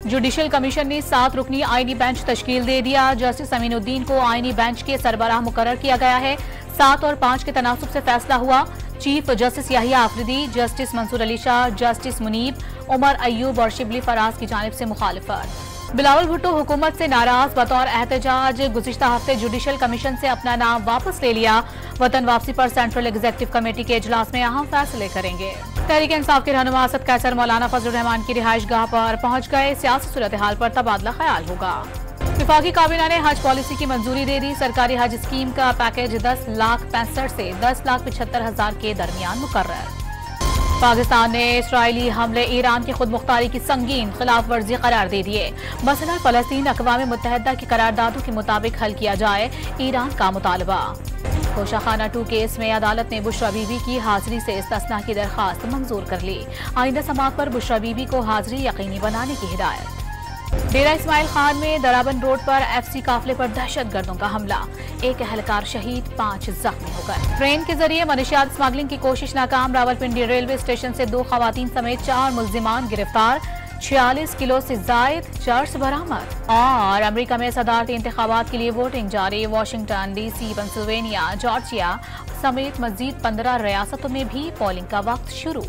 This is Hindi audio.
जुडिशल कमीशन ने 7 रुकनी आईनी बेंच तश्कील दे दिया। जस्टिस अमीनुद्दीन को आईनी बेंच के सरबराह मुकर्रर किया गया है। 7 और 5 के तनासुब से फैसला हुआ। Chief justice Yahya Afridi, justice Mansoor Ali Shah, justice Muneeb, Umar Ayub और शिबली फराज की जानिब से मुखालिफत। बिलावल भुट्टो हुकूमत से नाराज, बतौर एहतजाज गुज़िश्ता हफ्ते जुडिशल कमीशन से अपना नाम वापस ले लिया। वतन वापसी पर सेंट्रल एग्जीक्यूटिव कमेटी के इजलास में अहम फैसले करेंगे। तहरीक इंसाफ के रहनुमा असद कैसर मौलाना फजलुर रहमान की रिहाइश गाह पर पहुंच गए। सियासी सूरत हाल पर तबादला ख्याल होगा। विफाकी काबीना ने हज पॉलिसी की मंजूरी दे दी। सरकारी हज स्कीम का पैकेज 10,65,000 से 10,75,000 के दरमियान मुकर्रर। पाकिस्तान ने इसराइली हमले ईरान की खुद मुख्तारी की संगीन खिलाफ वर्जी करार दे दिए। मसला फलस्तीन अक़वाम मुत्तहिदा की करारदादों के मुताबिक हल किया जाए, ईरान का मुतालबा। कोशाखाना 2 केस में अदालत ने बुशरा बीबी की हाजिरी से इस्तिस्ना की दरखास्त मंजूर कर ली। आइंदा समाअत पर बुशरा बीबी को हाजिरी यकीनी बनाने की हिदायत। डेरा इस्माइल खान में दराबन रोड पर FC काफिले पर दहशतगर्दों का हमला। 1 एहलकार शहीद, 5 जख्मी हो गए। ट्रेन के जरिए मनशियात स्मगलिंग की कोशिश नाकाम। रावलपिंडी रेलवे स्टेशन से 2 खवातीन समेत 4 मुल्जिमान गिरफ्तार। 46 किलो से जायद चर्स बरामद। और अमेरिका में सदारती इंतखाबात के लिए वोटिंग जारी। वाशिंगटन DC, पेंसिल्वेनिया, जॉर्जिया समेत मजीद 15 रियासतों में भी पोलिंग का वक्त शुरू।